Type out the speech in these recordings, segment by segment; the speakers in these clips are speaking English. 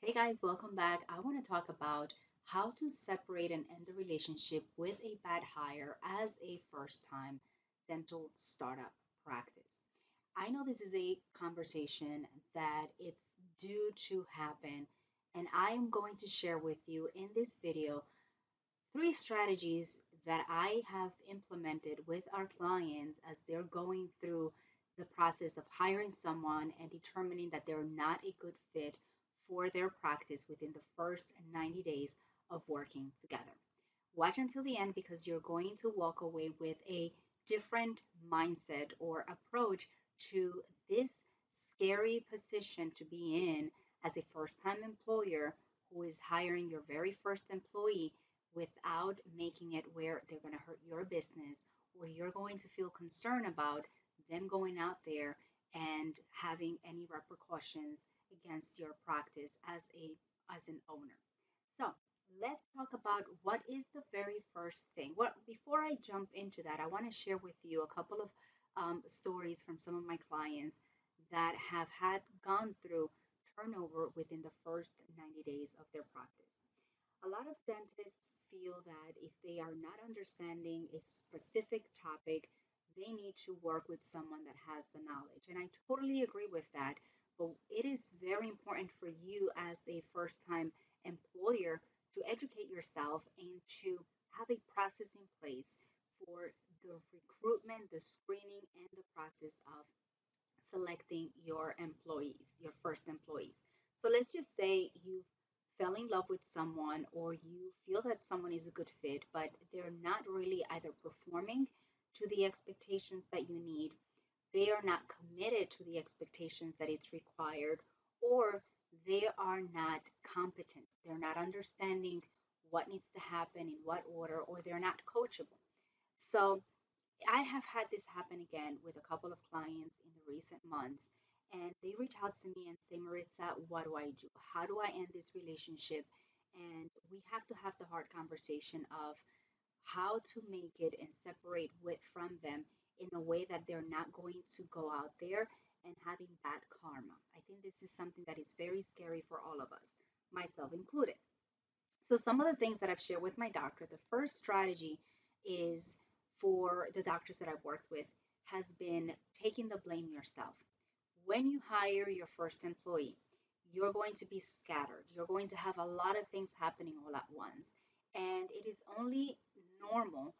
Hey guys, welcome back. I want to talk about how to separate and end a relationship with a bad hire as a first time dental startup practice. I know this is a conversation that it's due to happen, and I am going to share with you in this video three strategies that I have implemented with our clients as they're going through the process of hiring someone and determining that they're not a good fit for their practice within the first 90 days of working together. Watch until the end because you're going to walk away with a different mindset or approach to this scary position to be in as a first time employer who is hiring your very first employee without making it where they're going to hurt your business or you're going to feel concerned about them going out there and having any repercussions against your practice as an owner. So, let's talk about what is the very first thing. What before I jump into that, I want to share with you a couple of stories from some of my clients that have had gone through turnover within the first 90 days of their practice. A lot of dentists feel that if they are not understanding a specific topic, they need to work with someone that has the knowledge. And I totally agree with that. But it is very important for you as a first time employer to educate yourself and to have a process in place for the recruitment, the screening, and the process of selecting your employees, your first employees. So let's just say you fell in love with someone or you feel that someone is a good fit, but they're not really either performing to the expectations that you need, they are not committed to the expectations that it's required, or they are not competent. They're not understanding what needs to happen in what order, or they're not coachable. So I have had this happen again with a couple of clients in the recent months, and they reach out to me and say, Maritza, what do I do? How do I end this relationship? And we have to have the hard conversation of how to make it and separate with from them in a way that they're not going to go out there and having bad karma. I think this is something that is very scary for all of us, myself included. So, some of the things that I've shared with my doctor, the first strategy is for the doctors that I've worked with has been taking the blame yourself. When you hire your first employee, you're going to be scattered. You're going to have a lot of things happening all at once. And it is only normal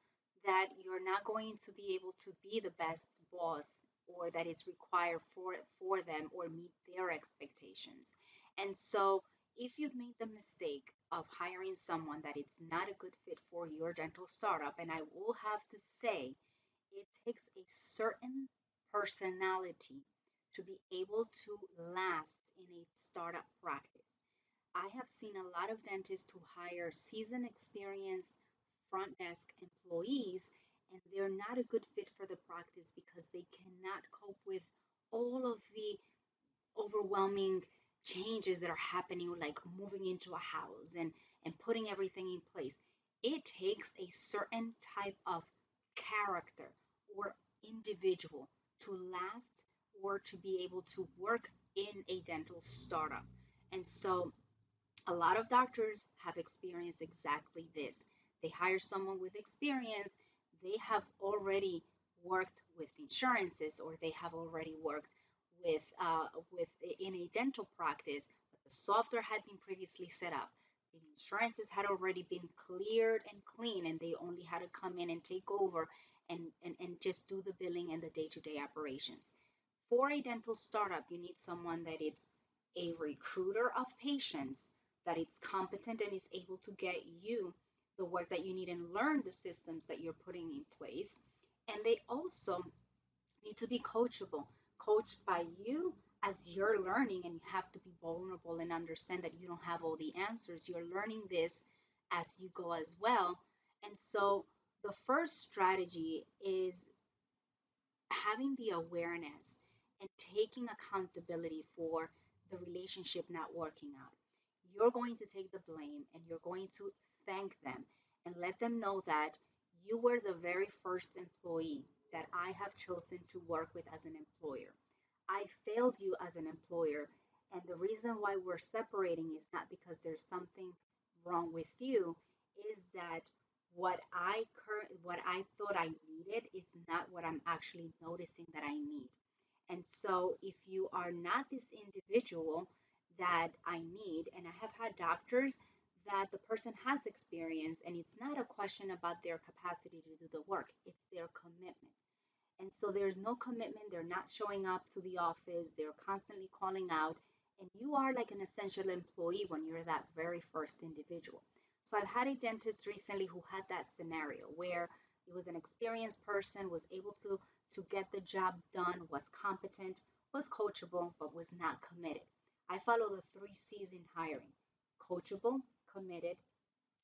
that you're not going to be able to be the best boss or that is required for them or meet their expectations. And so if you've made the mistake of hiring someone that it's not a good fit for your dental startup, and I will have to say, it takes a certain personality to be able to last in a startup practice. I have seen a lot of dentists who hire seasoned, experienced front desk employees, and they're not a good fit for the practice because they cannot cope with all of the overwhelming changes that are happening, like moving into a house and putting everything in place. It takes a certain type of character or individual to last or to be able to work in a dental startup. And so a lot of doctors have experienced exactly this. They hire someone with experience, they have already worked with insurances or they have already worked with in a dental practice, but the software had been previously set up. The insurances had already been cleared and clean, and they only had to come in and take over and just do the billing and the day-to-day operations. For a dental startup, you need someone that is a recruiter of patients, that it's competent and is able to get you the work that you need and learn the systems that you're putting in place. And they also need to be coachable, coached by you as you're learning, and you have to be vulnerable and understand that you don't have all the answers. You're learning this as you go as well. And so the first strategy is having the awareness and taking accountability for the relationship not working out. You're going to take the blame and you're going to thank them and let them know that you were the very first employee that I have chosen to work with as an employer. I failed you as an employer, And the reason why we're separating is not because there's something wrong with you, is that what I thought I needed is not what I'm actually noticing that I need. And so if you are not this individual that I need, and I have had doctors that the person has experience, and it's not a question about their capacity to do the work, it's their commitment. And so there's no commitment. They're not showing up to the office. They're constantly calling out. And you are like an essential employee when you're that very first individual. So I've had a dentist recently who had that scenario where he was an experienced person, was able to get the job done, was competent, was coachable, but was not committed. I follow the three C's in hiring: coachable, committed,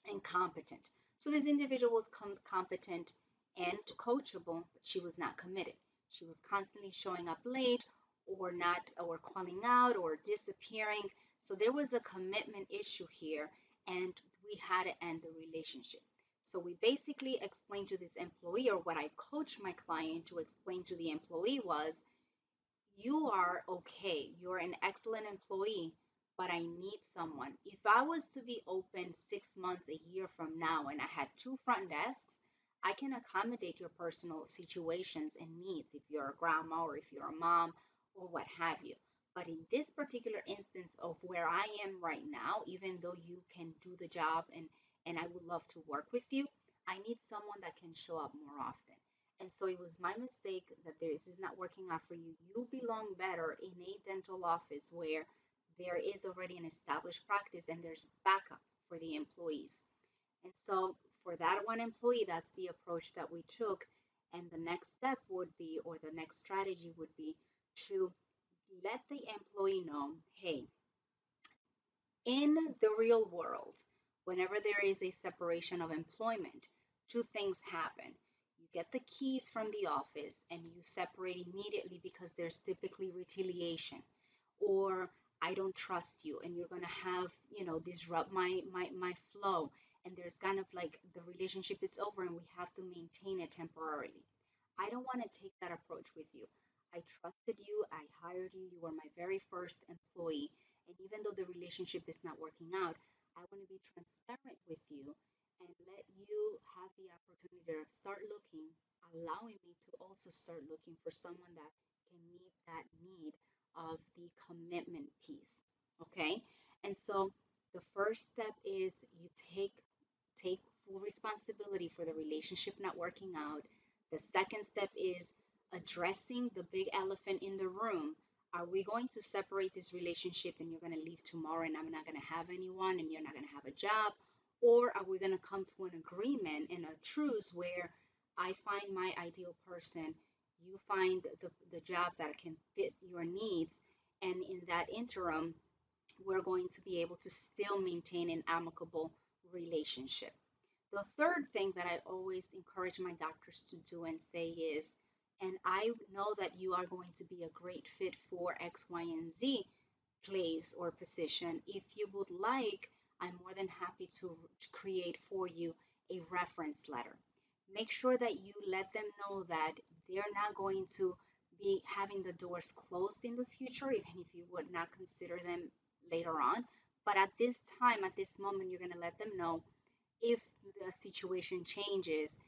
and competent. So this individual was competent and coachable, but she was not committed. She was constantly showing up late or not, or calling out or disappearing. So there was a commitment issue here, and we had to end the relationship. So we basically explained to this employee, or what I coached my client to explain to the employee was, you are okay. You're an excellent employee, but I need someone. If I was to be open 6 months, a year from now, and I had two front desks, I can accommodate your personal situations and needs if you're a grandma or if you're a mom or what have you. But in this particular instance of where I am right now, even though you can do the job and I would love to work with you, I need someone that can show up more often. And so it was my mistake that this is not working out for you. You belong better in a dental office where there is already an established practice and there's backup for the employees. And so for that one employee, that's the approach that we took. And the next step would be, or the next strategy would be, to let the employee know, hey, in the real world, whenever there is a separation of employment, two things happen. You get the keys from the office and you separate immediately because there's typically retaliation, or I don't trust you and you're going to have, disrupt my flow. And there's kind of like the relationship is over and we have to maintain it temporarily. I don't want to take that approach with you. I trusted you, I hired you, you were my very first employee. And even though the relationship is not working out, I want to be transparent with you and let you have the opportunity to start looking, allowing me to also start looking for someone that can meet that need of the commitment piece. Okay? And so the first step is you take full responsibility for the relationship not working out. The second step is addressing the big elephant in the room. Are we going to separate this relationship and you're going to leave tomorrow and I'm not going to have anyone and you're not going to have a job? Or are we going to come to an agreement and a truce where I find my ideal person, you find the job that can fit your needs, and in that interim, we're going to be able to still maintain an amicable relationship. The third thing that I always encourage my doctors to do and say is, and I know that you are going to be a great fit for X, Y, and Z place or position. If you would like, I'm more than happy to create for you a reference letter. Make sure that you let them know that they're not going to be having the doors closed in the future, even if you would not consider them later on. But at this time, at this moment, you're going to let them know if the situation changes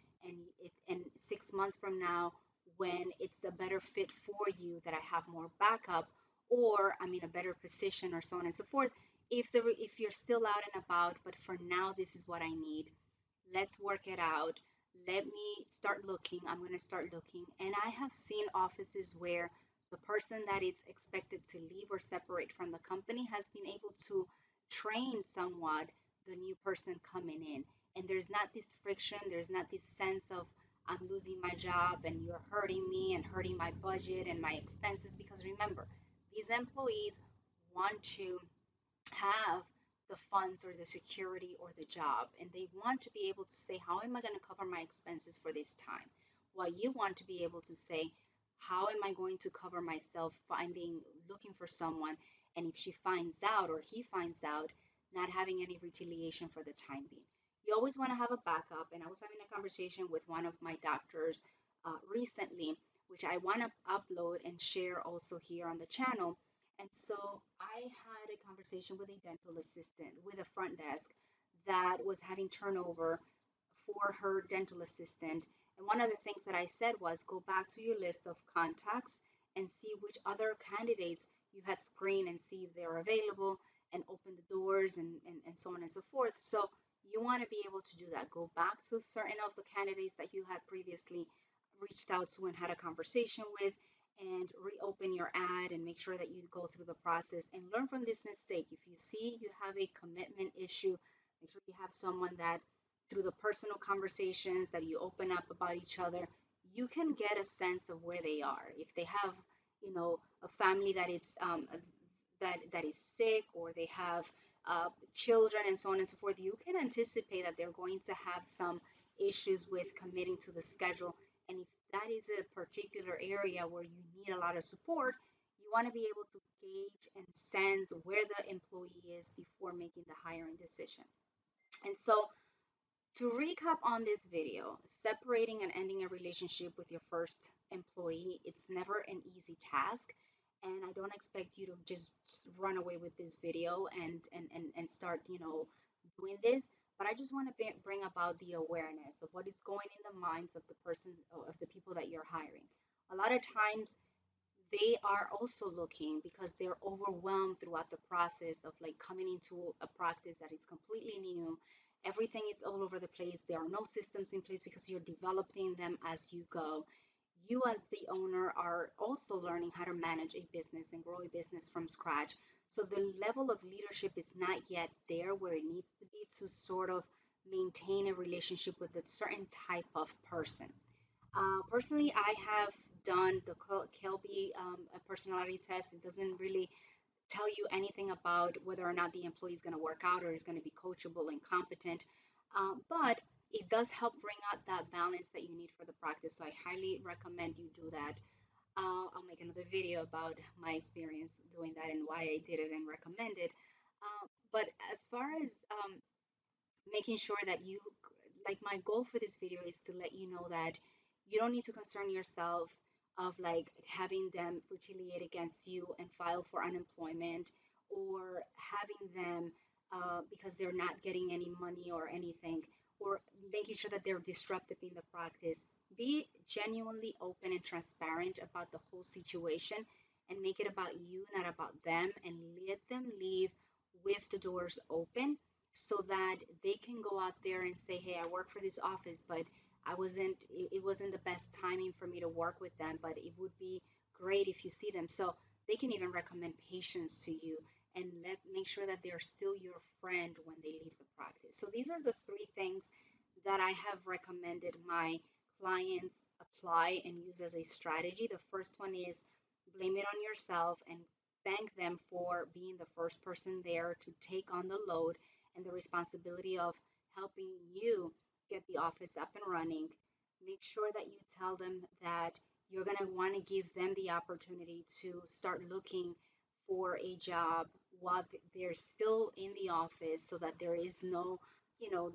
and 6 months from now, when it's a better fit for you, that I have more backup, or I'm in a better position, or so on and so forth. If you're still out and about, but for now this is what I need, let's work it out. Let me start looking. I'm going to start looking. And I have seen offices where the person that is expected to leave or separate from the company has been able to train somewhat the new person coming in. And there's not this friction, there's not this sense of I'm losing my job and you're hurting me and hurting my budget and my expenses. Because remember, these employees want to have the funds or the security or the job, and they want to be able to say, how am I going to cover my expenses for this time? While you want to be able to say, how am I going to cover myself looking for someone, and if she finds out or he finds out, not having any retaliation for the time being. You always want to have a backup. And I was having a conversation with one of my doctors recently, which I want to upload and share also here on the channel. And so I had a conversation with a dental assistant with a front desk that was having turnover for her dental assistant. And one of the things that I said was go back to your list of contacts and see which other candidates you had screened and see if they're available and open the doors and so on and so forth. So you want to be able to do that. Go back to certain of the candidates that you had previously reached out to and had a conversation with and reopen your ad and make sure that you go through the process and learn from this mistake. If you see you have a commitment issue, make sure you have someone that through the personal conversations that you open up about each other, you can get a sense of where they are. If they have, a family that it's that is sick, or they have children and so on and so forth, you can anticipate that they're going to have some issues with committing to the schedule. And if that is a particular area where you need a lot of support, you want to be able to gauge and sense where the employee is before making the hiring decision. And so, to recap on this video, separating and ending a relationship with your first employee, it's never an easy task. And I don't expect you to just run away with this video and start, doing this. But I just want to bring about the awareness of what is going in the minds of the person, of the people that you're hiring. A lot of times they are also looking because they're overwhelmed throughout the process of like coming into a practice that is completely new. Everything is all over the place. There are no systems in place because you're developing them as you go. You, as the owner, are also learning how to manage a business and grow a business from scratch. So the level of leadership is not yet there where it needs to be to sort of maintain a relationship with a certain type of person. Personally, I have done the Kelby personality test. It doesn't really tell you anything about whether or not the employee is going to work out or is going to be coachable and competent, but it does help bring out that balance that you need for the practice. So I highly recommend you do that. I'll make another video about my experience doing that and why I did it and recommend it. But as far as making sure that you, like, my goal for this video is to let you know that you don't need to concern yourself of like having them retaliate against you and file for unemployment, or having them because they're not getting any money or anything, or making sure that they're disruptive in the practice. Be genuinely open and transparent about the whole situation and make it about you, not about them, and let them leave with the doors open so that they can go out there and say, hey, I work for this office, but it wasn't the best timing for me to work with them, but it would be great if you see them. So they can even recommend patients to you and make sure that they're still your friend when they leave the practice. So these are the three things that I have recommended my clients apply and use as a strategy. The first one is blame it on yourself and thank them for being the first person there to take on the load and the responsibility of helping you get the office up and running. Make sure that you tell them that you're going to want to give them the opportunity to start looking for a job while they're still in the office so that there is no,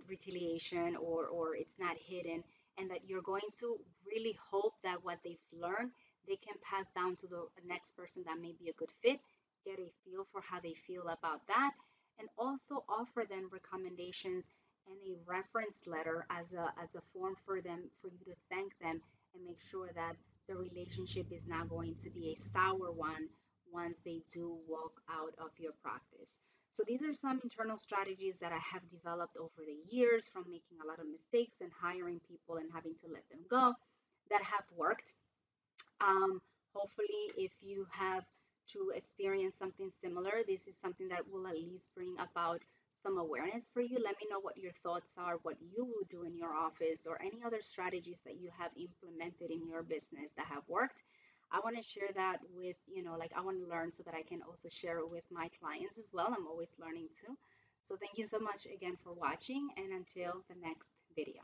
retaliation, or it's not hidden, and that you're going to really hope that what they've learned they can pass down to the next person that may be a good fit, get a feel for how they feel about that, and also offer them recommendations and a reference letter as a form for them, for you to thank them and make sure that the relationship is not going to be a sour one once they do walk out of your practice. So these are some internal strategies that I have developed over the years from making a lot of mistakes and hiring people and having to let them go that have worked. Hopefully, if you have to experience something similar, this is something that will at least bring about some awareness for you. Let me know what your thoughts are, what you would do in your office, or any other strategies that you have implemented in your business that have worked. I want to share that with, like, I want to learn so that I can also share it with my clients as well. I'm always learning too. So thank you so much again for watching, and until the next video.